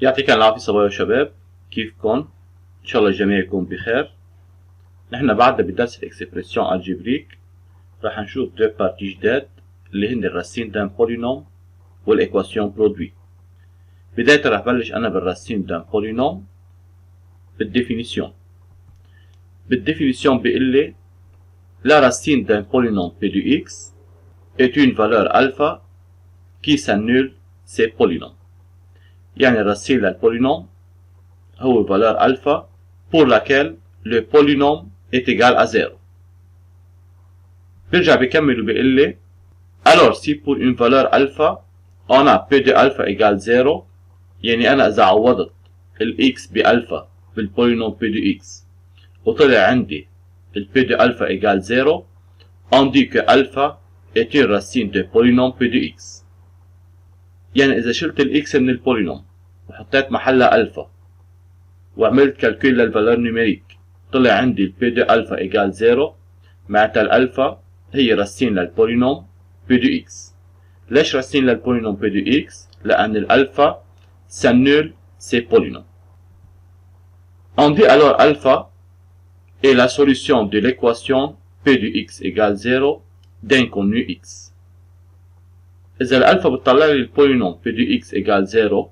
يعطيكم العافية صبايا وشباب، كيفكم؟ إن شاء الله الجميع يكون بخير. نحن بعدنا بدرس الإكسبرسيون الجبريك راح نشوف دو بارتي جداد اللي هن الراسين دان بولينوم والإكواسيون برودوي. بداية راح بلش أنا بالراسين دان بولينوم بالديفينيسيون. بالديفينيسيون بيقول لي la racine d'un polynôme p de x est une valeur alpha qui s'annule ces polynômes. يعني الرصيد للبولينوم هو valeur alpha pour laquelle le polynôme est égal à 0. برجع بكمل وبيقول لي alors si pour une valeur alpha on a p de alpha égale 0، يعني أنا إذا عوضت ال x بألفا بالبولينوم p de x وطلع عندي le p de alpha égale 0، on dit que alpha est une racine de polynôme p de x. يعني إذا شلت ال x من البولينوم وحطيت محلها ألفا وعملت كالكول للفالور نيميريك طلع عندي ال p de alpha égale 0، معناتها الألفا هي راسين للبولينوم p de x. ليش راسين للبولينوم p de x؟ لأن الألفا s'annule ces polynômes. On dit alors alpha est la solution de l'équation p de x égale 0 d'inconnu x. إذا الألفا بتطلع لي البولينوم p de x égale 0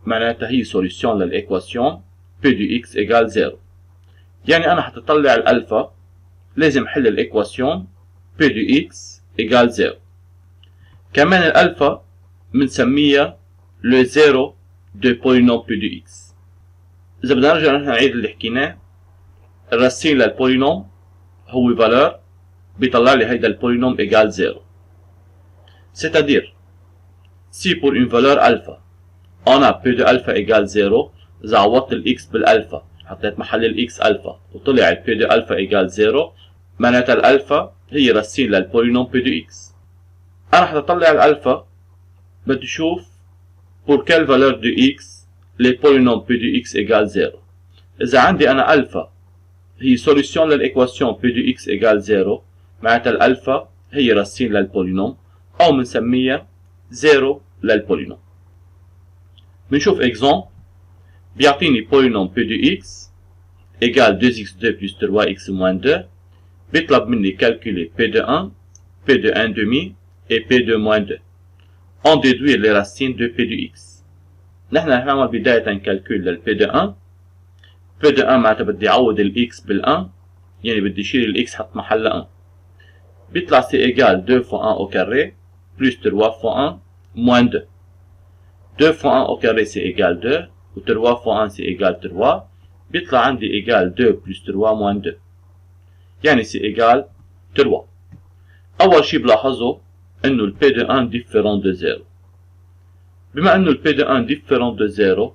معناتها هي سوليسيون للإكواسيون p de x égale 0. يعني أنا حتطلع الألفا لازم حل الإكواسيون p de x égale 0. كمان الألفا بنسميها le 0 de polynôme p de x. إذا بدنا نرجع نحن نعيد اللي حكيناه، الراسين للبولينوم هو فالور بيطلع لي هيدا البولينوم égale 0. C'est-à-dire si pour une valeur alpha on a p de alpha égale 0، إذا عوضت ال x بالألفا حطيت محل ال x ألفا وطلع ال p de alpha égale 0، معناتها الألفا هي راسين للبولينوم p de x. أنا حتطلع الألفا بدي أشوف pour quelle valeur de x les polynômes p de x égale 0. إذا عندي أنا ألفا هي سوليسيون للإكواسيون p de x égale 0، معناتها الألفا هي راسين للبولينوم أو بنسميها 0 للبولينوم. بنشوف exemple بيعطيني بولينوم p de x égale 2x2 plus 3x moins 2، بيطلب مني calculer p de 1, p de 1 demi et p de moins 2. On déduit les racines de p de x. نحن رح نعمل بداية كالكول لل p de 1. p de 1 معناتها بدي أعوض ال x بال 1، يعني بدي شيل ال x حط محلها 1. بيطلع c'est égal 2 fois 1 au carré plus 3 fois 1 moins 2. 2 fois 1 au carré c'est égal 2 و 3 fois 1 c'est égal 3، بيطلع عندي égal 2 plus 3 moins 2، يعني c'est égal 3. أول شي بلاحظه إنه ال p de 1 différent de 0. بما إنه ال p de 1 différent de 0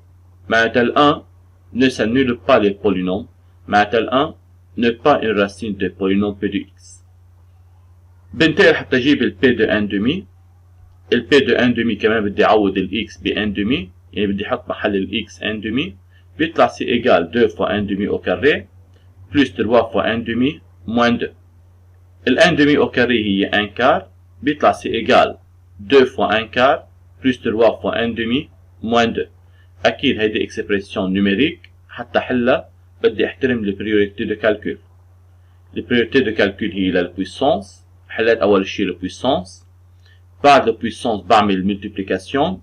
معناتها ال 1 ne s'annule pas les polynômes، معناتها ال 1 n'est pas une racine de polynôme p de x. بنتقل حتى أجيب ال p de 1 demi. ال p de 1 demi كمان بدي أعوض ال x ب 1 demi، يعني بدي أحط محل ال x 1 demi، بيطلع c'est égal 2 fois 1 demi au carré plus 3 fois 1 demi moins 2. ال 1 demi au carré هي 1 quart، بيطلع c'est égal 2 fois 1 quart plus 3 fois 1 demi moins 2. أكيد هيدي إكسبرسيون نيميريك، حتى حلها بدي أحترم البريوريتي دو كالكول. البريوريتي دو كالكول هي للبويسونس، حليت أول شي البويسونس، بعد البويسونس بعمل الملتيبليكاسيون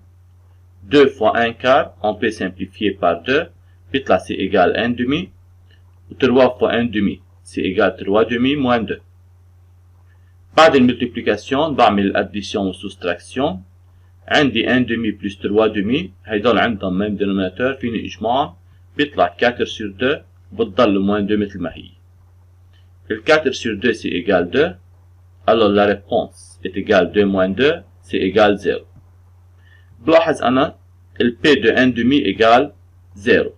2 fois 1 quart on peut simplifier par 2، بيطلع c'est égal 1 demi، و 3 fois 1 demi c'est égal 3 demi moins 2. بعد الملتيبليكاسيون بعمل الاديسيون والسوستراكسيون، عندي 1 demi plus 3 demi هيدول عندهم ميم دينوميناتور فيني اجمعهم، بيطلع 4 sur 2 بتضل moins 2 مثل ما هي. ال 4 sur 2 c'est égal 2، alors la réponse est égale 2 moins 2 c'est égal 0. بلاحظ أنا ال p de 1 demi égale 0.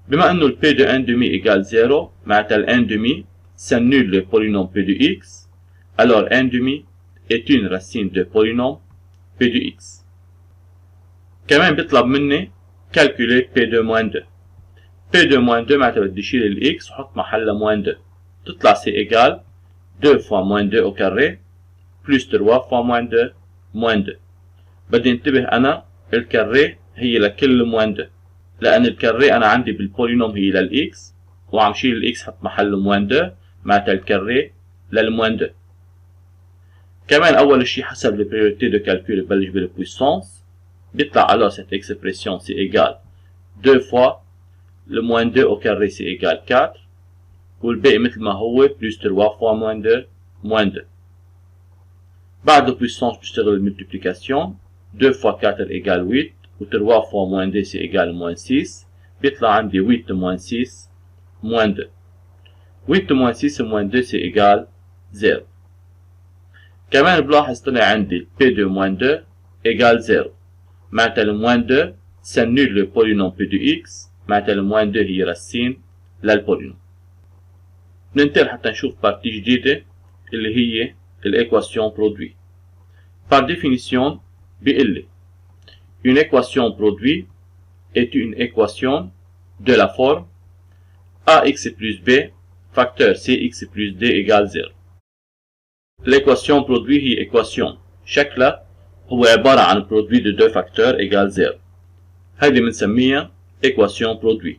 بما إنه ال p de 1 demi égale 0 معناتها ال 1 demi s'annule le polynôme p de x، alors 1 demi est une racine de polynôme p de x. كمان بيطلب مني calculer p de moins 2. p de moins 2 معناتها بدي شيل ال x وحط محلها moins 2، تطلع c'est égal 2 fois moins 2 au carré plus 3 fois moins 2 moins 2. بدي انتبه أنا الكاري هي لكل موان 2 لأن الكاري أنا عندي بالبولينوم هي للإكس وعم شيل الإكس حط محل موان 2 معناتها الكاري للموان 2. كمان أول شي حسب البريوريتي دو كالكول ببلش بالبويسونس بيطلع alors cette expression c'est égal 2 fois le moins 2 au carré c'est égal 4 والباقي مثل ما هو plus 3 fois moins 2 moins 2. بعد البويسونس بشتغل الملتيبليكاسيون 2 fois 4 égale 8 و 3 fois moins 2 c'est égal moins 6 بيطلع عندي 8 moins 6 moins 2. 8 moins 6 moins 2 c'est égal 0. كمان بلاحظ طلع عندي P2 moins 2 égale 0 معناتها الموان 2 سنول لو بولينوم P de X معناتها الموان 2 هي راسين للبولينوم. ننتقل حتى نشوف بارتي جديدة اللي هي الإيكواسيون برودوي. Par définition بيقول لي une équation produit est une équation de la forme ax plus b facteur cx plus d égale 0. L'équation produit هي équation شكلها هو عبارة عن produit de deux facteurs égale 0. هيدي بنسميها équation produit.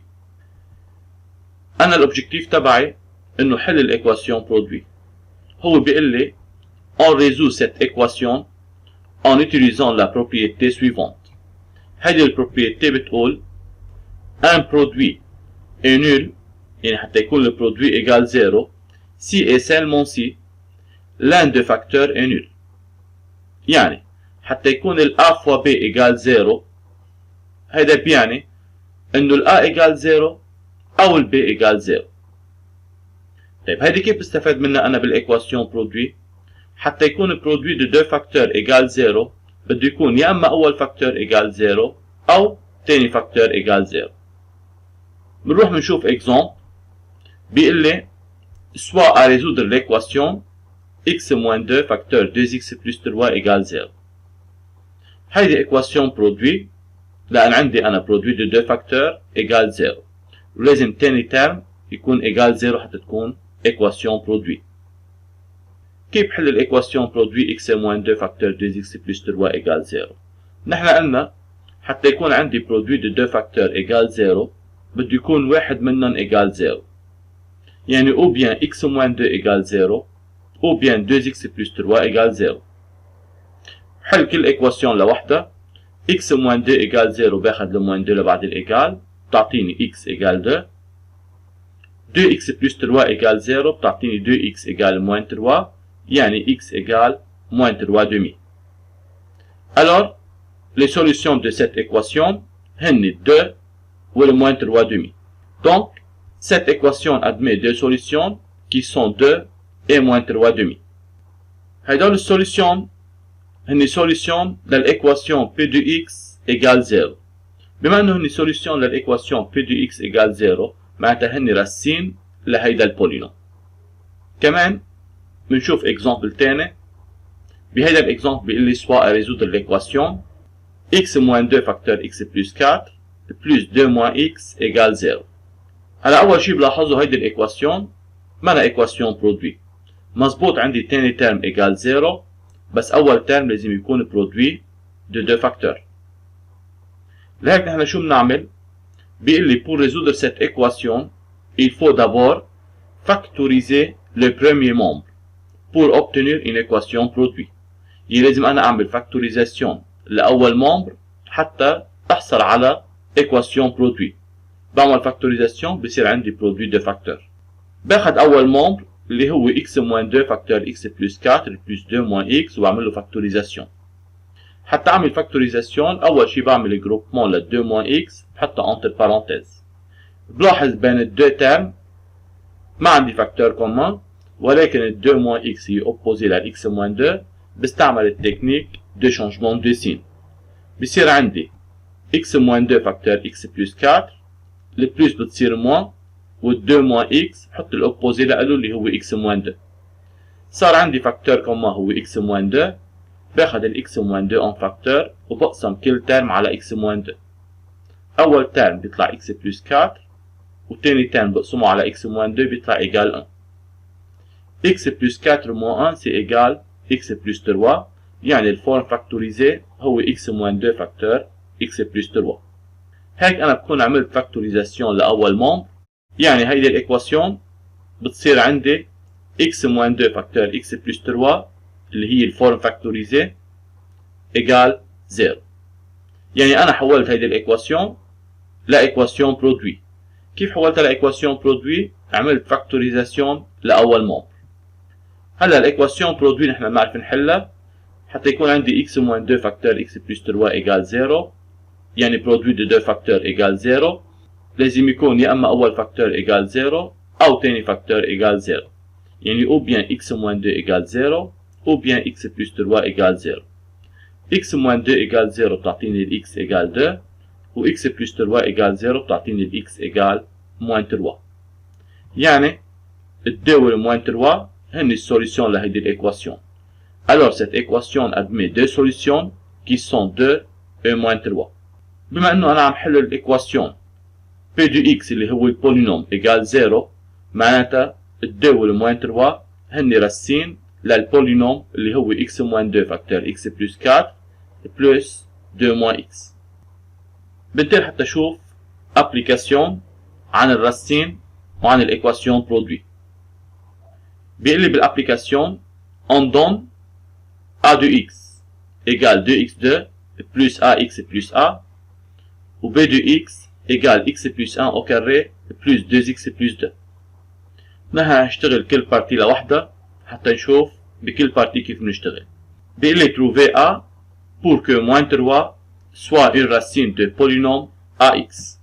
أنا الأوبجيكتيف تبعي إنه حل الإيكواسيون produit. هو بيقول لي on résout cette équation en utilisant la propriété suivante. هيدي البروبريتي بتقول un produit est nul يعني حتى يكون le produit égale 0 si et seulement si l'un des facteurs est nul. يعني حتى يكون ال A fois B égale 0 هيدا بيعني انه ال A égale 0 او ال B égale 0. طيب هيدي كيف بستفاد منها انا بالايكواسيون برودوي؟ حتى يكون برودوي دو دو فاكتور égale 0 بده يكون يا اما اول فاكتور égale 0 او تاني فاكتور égale 0. بنروح بنشوف اكزومبل بيقول لي soit à résoudre l'équation x moins 2 facteur 2x plus 3 égale 0. هيدي ايكواسيون برودوي لأن عندي أنا برودوي دو دو فاكتور égale 0 ولازم تاني ترم يكون égale 0 حتى تكون ايكواسيون برودوي. كيف حل الايكواسيون برودوي x moins 2 facteur 2x plus 3 égale 0؟ نحن قلنا حتى يكون عندي برودوي دو دو فاكتور égale 0 بده يكون واحد منهم égale 0. يعني ou bien x moins 2 égale 0 ou bien 2x plus 3 égale 0. حل كل ايكواسيون لوحدها x moins 2 égale 0 باخد le moins 2 لبعد الإيجال بتعطيني x égale 2 2x plus 3 égale 0 بتعطيني 2x égale moins 3 يعني x égale moins 3 demi. Alors les solutions de cette équation هن 2 ou le moins 3 demi. Donc cette équation admet deux solutions qui sont 2 et moins 3 demi. هيدول السوليسيون هني سوليسيون للإيكواسيون P de X égale 0. بما انه هني سوليسيون للإيكواسيون P de X égale 0 معناتها هني راسين لهيدا البولينوم. كمان بنشوف اكزامبل تاني. بهيدا الاكزامبل بيقول لي soit à résoudre l'équation x moins 2 facteur x plus 4 plus 2 moins x égale 0. هلا أول شي بلاحظوا هيدي الإيكواسيون مانا إيكواسيون برودوي. مزبوط عندي تاني ترم égale 0 بس أول ترم لازم يكون برودوي دو دو فاكتور. لهيك نحن شو بنعمل؟ بيقول لي pour résoudre cette équation il faut d'abord factoriser le premier membre pour obtenir une équation produit. يعني لازم أنا أعمل factorisation لأول membre حتى أحصل على équation produit. بعمل factorisation بصير عندي produit de facteur. باخد أول membre اللي هو x moins 2 facteur x plus 4 plus 2 moins x وبعمل له factorisation. حتى أعمل factorisation أول شي بعمل groupement ل 2 moins x بحطها entre parenthèses. بلاحظ بين ال 2 termes ما عندي facteur commun ولكن ال 2 moins x هي opposée لل x moins 2 بستعمل التكنيك de changement de signe. بصير عندي x moins 2 facteur x plus 4 البلس بتصير موان وال 2 moins x بحط الأوبوزي له اللي هو x moins 2. صار عندي فاكتور كمان هو x moins 2 باخد ال x moins 2 en فاكتور وبقسم كل ترم على x moins 2. أول ترم بيطلع x plus 4 وتاني ترم بقسمه على x moins 2 بيطلع égal 1. x plus 4 moins 1 c'est égal x plus 3 يعني الفورم فاكتوريزي هو x moins 2 فاكتور x plus 3. هيك أنا بكون عملت فاكتوريزاسيون لأول ممبر. يعني هيدي الإيكواسيون بتصير عندي x moins 2 فاكتور x plus 3 اللي هي الفورم فاكتوريزي إيجال 0. يعني أنا حولت هيدي الإيكواسيون لإيكواسيون برودوي. كيف حولتها لإيكواسيون برودوي؟ عملت فاكتوريزاسيون لأول ممبر. هلا الإيكواسيون برودوي نحن بنعرف نحلها حتى يكون عندي x moins 2 فاكتور x plus 3 إيجال 0. يعني برودوي دو 2 فاكتور إيجال 0. لازم يكون يا اما اول فاكتور ايجال 0 او ثاني فاكتور ايجال 0. يعني او بيان x moins 2 ايجال 0 او بيان x plus 3 ايجال 0. x moins 2 ايجال 0 بتعطيني ال x ايجال 2 و x plus 3 ايجال 0 بتعطيني ال x ايجال moins 3. يعني ال 2 و moins 3 هن السوليسيون لهيدي الايكواسيون. Alors cette équation admet deux solutions qui sont 2 et moins 3. بما انه انا عم حل الايكواسيون P du x اللي هو البولينوم إيجال 0 معناتها ال 2 وال moins 3 هن راسين للبولينوم اللي هو x moins 2 فاكتور x plus 4 plus 2 moins x. بنتقل حتى شوف ابليكاسيون عن الراسين وعن الإيكواسيون برودوي. بيقول لي بالابليكاسيون on donne a de x égale 2x2 plus ax plus a و b de x égale x plus 1 au carré plus 2x plus 2. نحن هنشتغل كل بارتي لوحدها حتى نشوف بكل بارتي كيف بنشتغل. بيقول لي trouver a pour que moins 3 soit une racine de polynôme ax.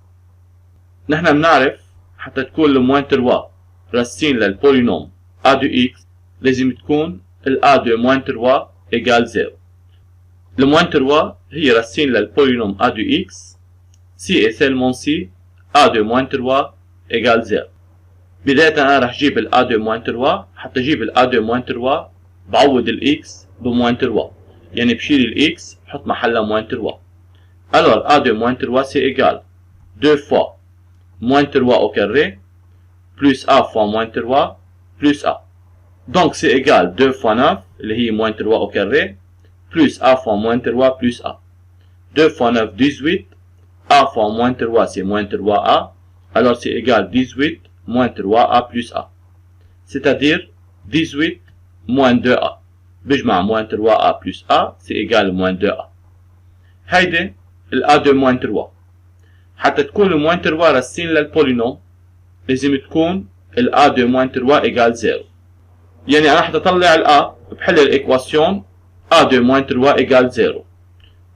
نحن بنعرف حتى تكون ال moins 3 راسين للبولينوم a de x لازم تكون ال a de moins 3 égale 0. ال moins 3 هي راسين للبولينوم a de x si et seulement si a de moins 3 égale 0. بداية أنا رح جيب ال a de moins 3. حتى أجيب ال a de moins 3 بعوض ال x ب moins 3. يعني بشيل ال x بحط محلها moins 3. Alors a de moins 3 c'est égal 2 fois moins 3 au carré plus a fois moins 3 plus a. Donc c'est égal 2 fois 9 اللي هي moins 3 au carré plus a fois moins 3 plus a. 2 fois 9 18. A fois moins 3 c'est moins 3A, alors c'est égal 18 moins 3A plus A. C'est-à-dire 18 moins 2A. بجمع moins 3A plus A, c'est égal moins 2A. هيدي ال A de moins 3. حتى تكون ال moins 3 راسين للبولينوم لازم تكون ال A de moins 3 égal 0. يعني أنا حتى أطلع ال A بحل الإيكواسيون A de moins 3 égal 0.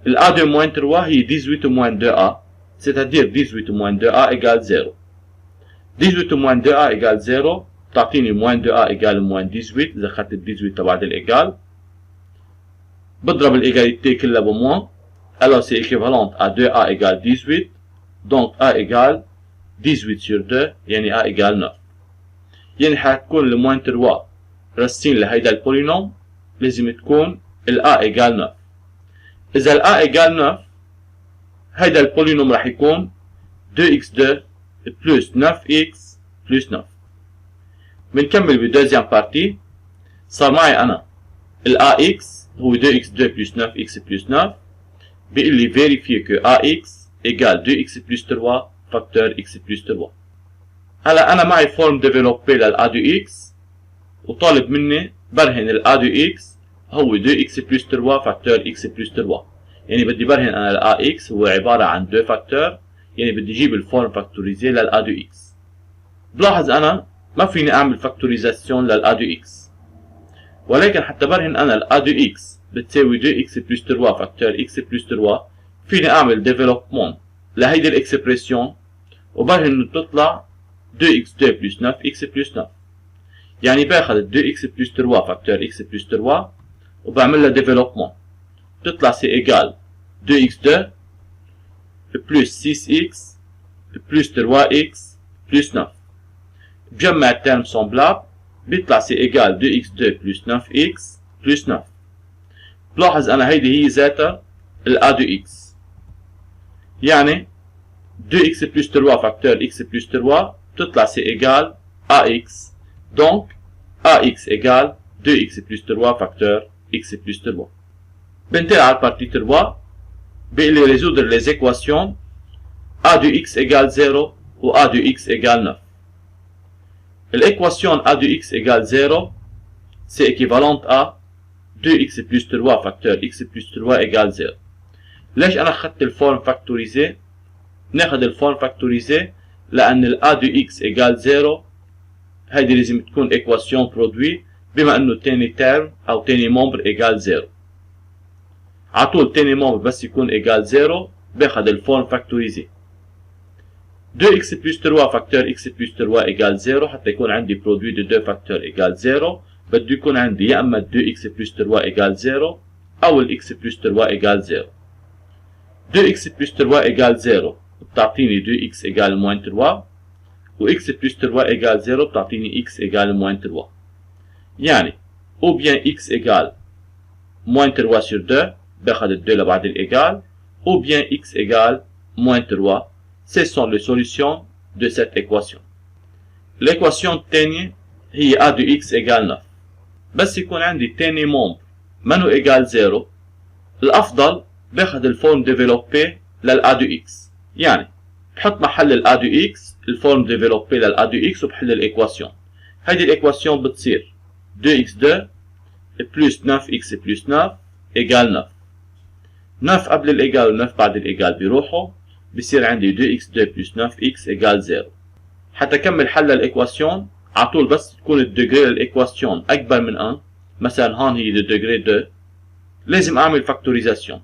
ال A de moins 3 هي 18 moins 2A, c'est-à-dire 18 moins 2A égale 0. 18 moins 2A égale 0 تعطيني moins 2A égale moins 18 إذا أخذت ال 18 تبعت الإيجال. بضرب الإيجاليتي كلها بموان. Alors c'est équivalent à 2A égale 18. Donc A égale 18 sur 2 يعني A égale 9. يعني حتكون ال moins 3 راسين لهيدا البولينوم لازم تكون ال A égale 9. إذا ال A égale 9 هيدا البولينوم راح يكون 2x2 plus 9x plus 9. بنكمل بالدوزيام بارتي. صار معي أنا ال AX هو 2x2 plus 9x plus 9. بيقول لي vérifier que AX égale 2x plus 3 facteur x plus 3. هلا أنا معي فورم ديفلوبي لل A de x وطالب مني برهن ال A de x هو 2x plus 3 facteur x plus 3. يعني بدي برهن أنا ال AX هو عبارة عن 2 فاكتور. يعني بدي أجيب الفورم فاكتوريزي لل A de x. بلاحظ أنا ما فيني أعمل فاكتوريزاسيون لل A de x. ولكن حتى برهن أنا ال A de x بتساوي 2x plus 3 فاكتور x plus 3 فيني أعمل ديفلوبمون لهيدي الإكسبريسيون وبرهن إنه بتطلع 2x2 plus 9x plus 9. يعني باخذ 2x plus 3 فاكتور x plus 3 وبعمل لها ديفلوبمون بتطلع سي إيجال 2x2 plus 6x plus 3x plus 9. بجمع الترم سومبلاب بيطلع سي إيجال 2x2 plus 9x plus 9. بلاحظ أنا هيدي هي ذاتها ال A de x. يعني 2x plus 3 فاكتور x plus 3 بتطلع سي إيجال AX. Donc AX إيجال 2x plus 3 فاكتور x plus 3. بنتقل على البارتي 3. بيقول لي résoudre les équations a de x égale 0 و a de x égale 9. L'équation a de x égale 0 c'est équivalente à 2x plus 3 facteur x plus 3 égale 0. ليش أنا أخذت الفورم فاكتوريزي؟ ناخذ الفورم فاكتوريزي لأن ال a de x égale 0 هيدي لازم تكون équation produit بما إنه تاني تيرم أو تاني مومبر égale 0. عطول تاني مومبر بس يكون égale 0 باخذ الفورم فاكتوريزي. 2x plus 3 facteur x plus 3 égale 0 حتى يكون عندي produit de 2 facteurs égale 0 بده يكون عندي يا اما 2x plus 3 égale 0 او ال x plus 3 égale 0. 2x plus 3 égale 0 بتعطيني 2x égale moins 3 و x plus 3 égale 0 بتعطيني x égale moins 3. يعني ou bien x égale moins 3 sur 2 باخذ ال 2 لبعد الإيجال ou bien x égale moins 3. Ce sont les solutions de cette équation. L'équation الثانية هي a de x égale 9. بس يكون عندي تاني مومبر منو égale 0 الأفضل باخذ الفورم ديفلوبي لل a de x. يعني بحط محل ال a de x الفورم ديفلوبي لل a de x وبحل الإيكواسيون. هيدي الإيكواسيون بتصير 2x2 plus 9x plus 9 égale 9. 9 قبل الإيجال و 9 بعد الإيجال بيروحوا بصير عندي 2x2 plus 9x égale 0. حتى كمل حل الإيكواسيون عطول بس تكون الديجري للإيكواسيون أكبر من 1 مثلا هون هي الديجري 2 لازم أعمل فاكتوريزاسيون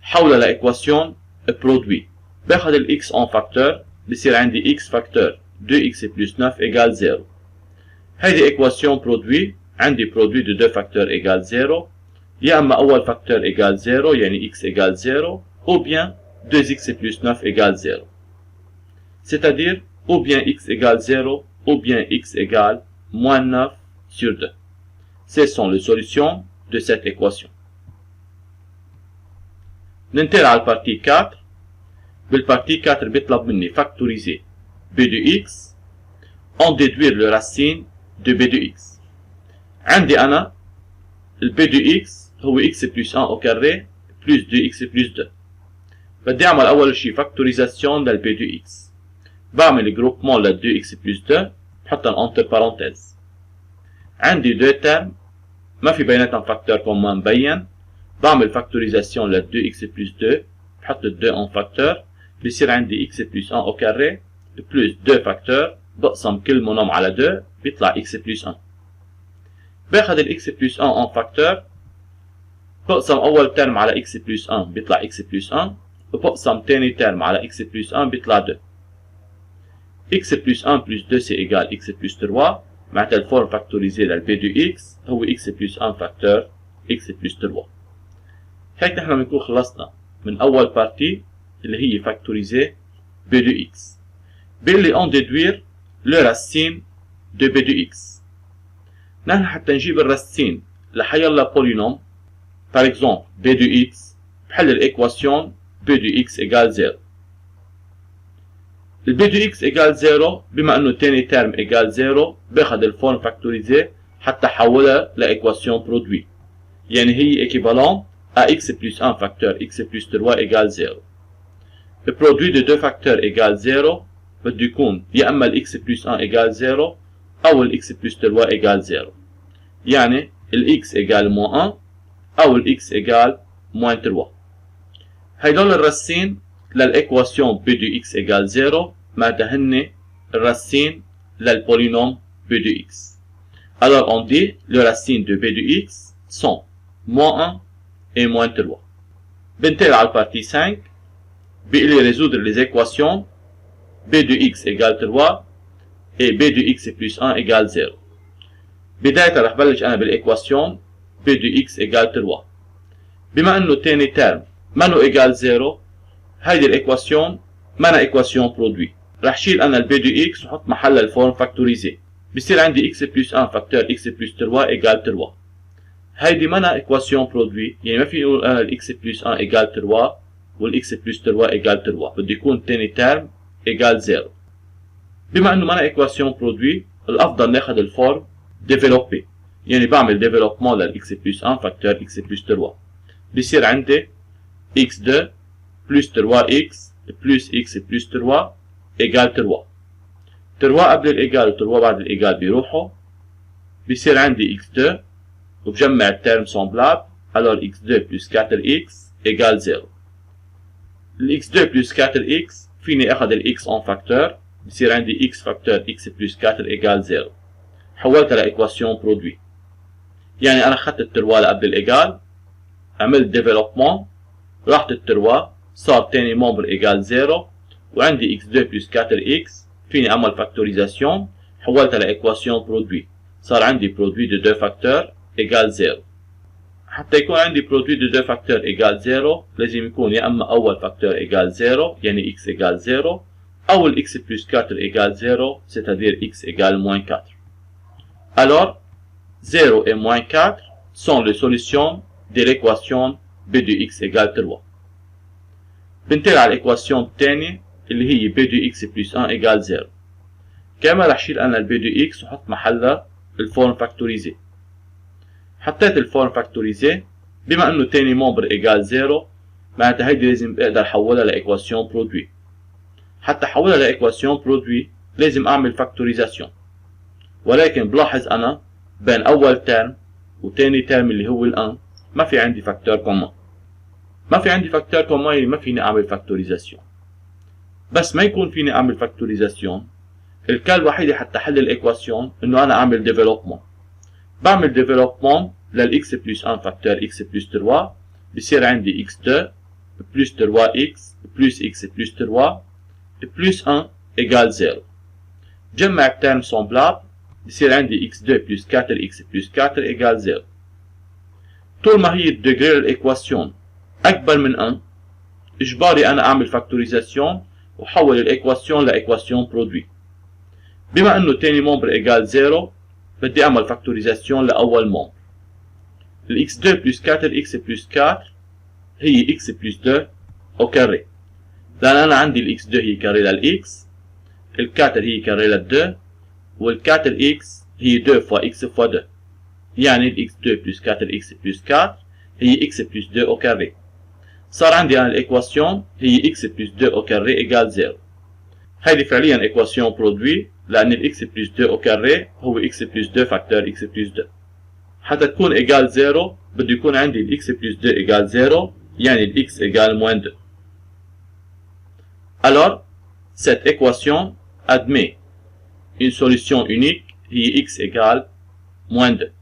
حولها لإيكواسيون برودوي. باخذ الإكس أون فاكتور بصير عندي x فاكتور 2x plus 9 égale 0. هيدي إيكواسيون برودوي عندي برودوي de 2 فاكتور égale 0 يا اما اول فاكتور égale 0 يعني x égale 0 ou bien 2x plus 9 égale 0. C'est-à-dire ou bien x égale 0 ou bien x égale moins 9 sur 2. Ce sont les solutions de cette équation. ننتقل على البارتي 4. بالبارتي 4 بيطلب مني فاكتوريزي b de x en déduire le racine de b de x. عندي انا ال b de x هو x plus 1 au carré plus 2x plus 2. بدي اعمل اول شيء فاكتوريزاسيون لل b de x. بعمل جروبمون لل 2x plus 2 بحطهم entre parenthèses. عندي 2 ترم ما في بيناتهم فاكتور كوم ما مبين. بعمل فاكتوريزاسيون لل 2x plus 2 بحط ال 2 en فاكتور بصير عندي x plus 1 au carré plus 2 فاكتور بقسم كل مونوم على 2 بيطلع x plus 1. باخذ ال x plus 1 en فاكتور بقسم أول ترم على x plus 1 بيطلع x plus 1 وبقسم تاني ترم على x plus 1 بيطلع 2. x plus 1 plus 2 c'est égal x plus 3 معناتها الفورم فاكتوريزي لل b de x هو x plus 1 فاكتور x plus 3. هيك نحن بنكون خلصنا من أول بارتي اللي هي فاكتوريزي b de x. بيقول لي on déduire le racine de b de x. نحن حتى نجيب الراسين لحيلا بولينوم par exemple b de x بحل الإيكواسيون b de x égale 0. ال b de x égale 0 بما انه تاني ترم égale 0 باخذ الفورم فاكتوريزي حتى حولها لإيكواسيون برودوي. يعني هي équivalent à x plus 1 facteur x plus 3 égale 0. Le produit de deux facteurs égale 0 بده يكون يا اما ال x plus 1 égale 0 او ال x plus 3 égale 0. يعني ال x égale moins 1 او ال x égale moins 3. هيدول الراسين للإيكواسيون b de x égale 0 معناتها هن الراسين للبولينوم b de x. Alors on dit le racine de b de x sont moins 1 et moins 3. بنتقل على البارتي 5 بيقول لي résoudre les équations b de x égale 3 et b de x plus 1 égale 0. بداية رح بلش أنا بالإيكواسيون b de x égale 3. بما إنه تاني ترم منو égale 0 هيدي الإيكواسيون مانا إيكواسيون برودوي. رح شيل أنا ال b de x وحط محلها الفورم فاكتوريزي. بصير عندي x plus 1 فاكتور x plus 3 égale 3. هيدي مانا إيكواسيون برودوي يعني ما في نقول أنا ال x plus 1 égale 3 وال x plus 3 égale 3. بده يكون تاني ترم égale 0. بما إنه مانا إيكواسيون برودوي الأفضل ناخذ الفورم ديفلوبي. يعني بعمل ديفلوبمون لل x plus 1 فاكتور x plus 3. بصير عندي x2 plus 3x plus x plus 3 égale 3. 3 قبل الإيجال و3 بعد الإيجال بيروحوا، بيصير عندي x2 وبجمع الترم semblable، alors x2 plus 4x égale 0. x2 plus 4x فيني اخذ x en facteur، بصير عندي x facteur x plus 4 égale 0. حولتها لإيكواسيون برودوي، يعني أنا أخذت التروا قبل الإيجال، عملت ديفلوبمون، راحت التروا، صار تاني مومبر إيجال 0، وعندي x2 plus 4x، فيني أعمل فاكتوريزاسيون، حولتها لإيكواسيون برودوي، صار عندي برودوي دو 2 فاكتور إيجال 0. حتى يكون عندي برودوي دو 2 فاكتور إيجال 0 لازم يكون يا أما أول فاكتور إيجال 0 يعني x إيجال 0، أو ال x plus 4 إيجال 0 c'est-à-dire x égale moins 4. Alors 0 et moins 4 sont les solutions de l'équation b de x égale 3. بنتقل على الإيكواسيون الثانية اللي هي b de x plus 1 égale 0. كمان رح شيل أنا ال b de x وحط محلها الفورم فاكتوريزي. حطيت الفورم فاكتوريزي، بما انه تاني مومبر ايجال 0 معناتها هيدي لازم اقدر احولها لايكواسيون برودوي. حتى احولها لايكواسيون برودوي لازم اعمل فاكتوريزاسيون، ولكن بلاحظ انا بين اول ترم وتاني ترم اللي هو ال1 ما في عندي فاكتور كومان. ما في عندي فاكتور كومان يعني ما فيني اعمل فاكتوريزاسيون. بس ما يكون فيني اعمل فاكتوريزاسيون، الكال الوحيدة حتى حل الايكواسيون انه انا اعمل ديفلوبمون. بعمل ديفلوبمون للx plus 1 facteur x plus 3، بصير عندي x2 plus 3x plus x plus 3 plus 1 égale 0. جمع الترم semblable، بصير عندي x2 plus 4x plus 4 égale 0. طول ما هي الديجري للإيكواسيون أكبر من 1 إجباري أنا أعمل فاكتوريزاسيون وحول الإيكواسيون لإيكواسيون برودوي. بما إنه تاني مومبر égale 0 بدي أعمل فاكتوريزاسيون لأول مومبر. ال x2 plus 4x plus 4 هي x plus 2 au carré، لأن أنا عندي ال x2 هي كاري لل x، ال 4 هي كاري لل 2، وال 4x هي 2 fois x fois 2، يعني ال x2 plus 4x plus 4 هي x plus 2 au carré. صار عندي أنا الإيكواسيون هي x plus 2 au carré égale 0. هيدي فعليا إيكواسيون برودوي، لأن ال x plus 2 au carré هو x plus 2 facteur x plus 2. حتى تكون égal 0 بده يكون عندي ال x plus 2 égal 0، يعني ال x égal moins 2. Alors, cette équation admet une solution unique هي x égal moins 2.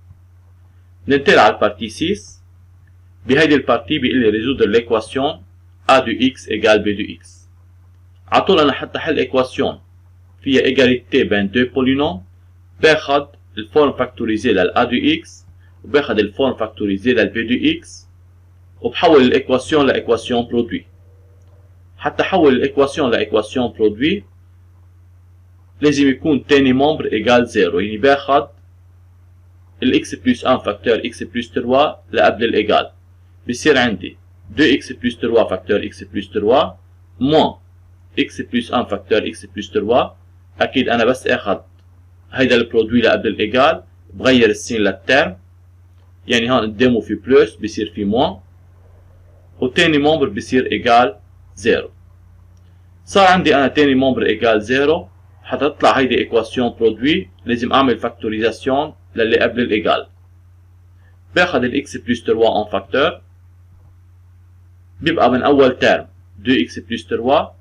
ننتقل على البارتي 6. بهيدي البارتي بيقول لي résoudre l'équation a de x égale b de x. عطول أنا حتى حل إيكواسيون فيها égalité بين دو بولينوم، باخد الفورم فاكتوريزي لل a de x وباخد الفورم فاكتوريزي لل b de x، وبحول الإيكواسيون لإيكواسيون برودوي. حتى حول الإيكواسيون لإيكواسيون برودوي لازم يكون تاني مومبر إيجال 0، يعني باخد ال x plus 1 facteur x plus 3 لقبل الإيجال، بصير عندي 2x plus 3 facteur x plus 3 moins x plus 1 facteur x plus 3. أكيد أنا بس آخد هيدا البرودوي لقبل الإيجال بغير السين للترم، يعني هون قدامه في بلس بصير في موان، والتاني مومبر بصير إيجال 0. صار عندي أنا تاني مومبر إيجال 0. حتى تطلع هيدي إيكواسيون برودوي لازم أعمل فاكتوريزاسيون للي قبل الإيجال. باخد ال x plus 3 en facteur، بيبقى من أول ترم 2x plus 3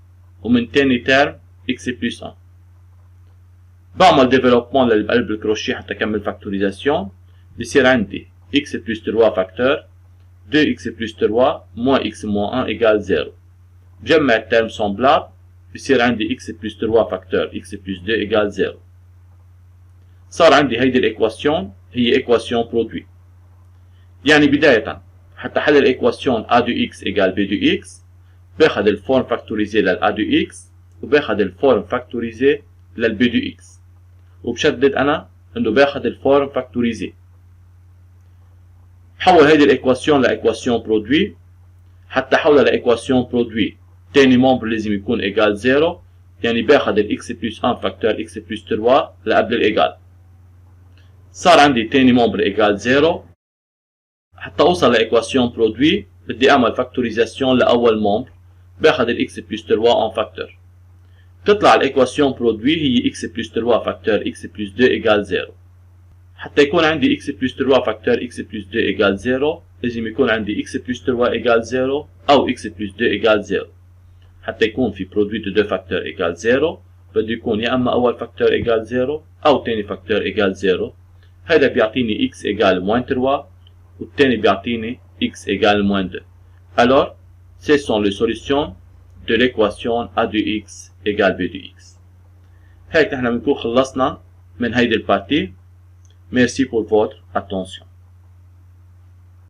ومن تاني ترم x plus 1. بعمل ديفلوبمون للي بقلب الكروشيه حتى أكمل فاكتوريزاسيون، بصير عندي x plus 3 facteur 2x plus 3 moins x moins 1 égale 0. بجمع الترم semblable، بصير عندي x plus 3 facteur x plus 2 égale 0. صار عندي هيدي الإيكواسيون هي إيكواسيون برودوي. يعني بداية حتى حل الإيكواسيون a de x égale b de x، باخد الفورم فاكتوريزي لل a de x وباخد الفورم فاكتوريزي لل b de x، وبشدد أنا إنه باخد الفورم فاكتوريزي. بحول هيدي الإيكواسيون لإيكواسيون برودوي. حتى أحولها لإيكواسيون برودوي تاني مومبر لازم يكون إيجال 0، يعني باخد ال x plus 1 facteur x plus 3 لقبل الإيجال. صار عندي تاني مومبر إيجال 0. حتى أوصل لإيكواسيون برودوي بدي اعمل فاكتوريزاسيون لاول ممبر، باخذ الاكس بلس 3 en فاكتور، تطلع الايكواسيون برودوي هي x بلس 3 فاكتور x بلس 2 ايجال 0. حتى يكون عندي x بلس 3 فاكتور x بلس 2 ايجال 0 لازم يكون عندي x بلس 3 ايجال 0 او x بلس 2 ايجال 0. حتى يكون في برودوي دو 2 فاكتور ايجال 0 بده يكون يا اما اول فاكتور ايجال 0 او ثاني فاكتور ايجال 0. هذا بيعطيني x ايجال موان 3 والثاني بيعطيني x ايجال موان 2. Alors, ce sont les solutions de l'équation a de x égale b de x. هيك نحن بنكون خلصنا من هيدي البارتي. Merci pour votre attention.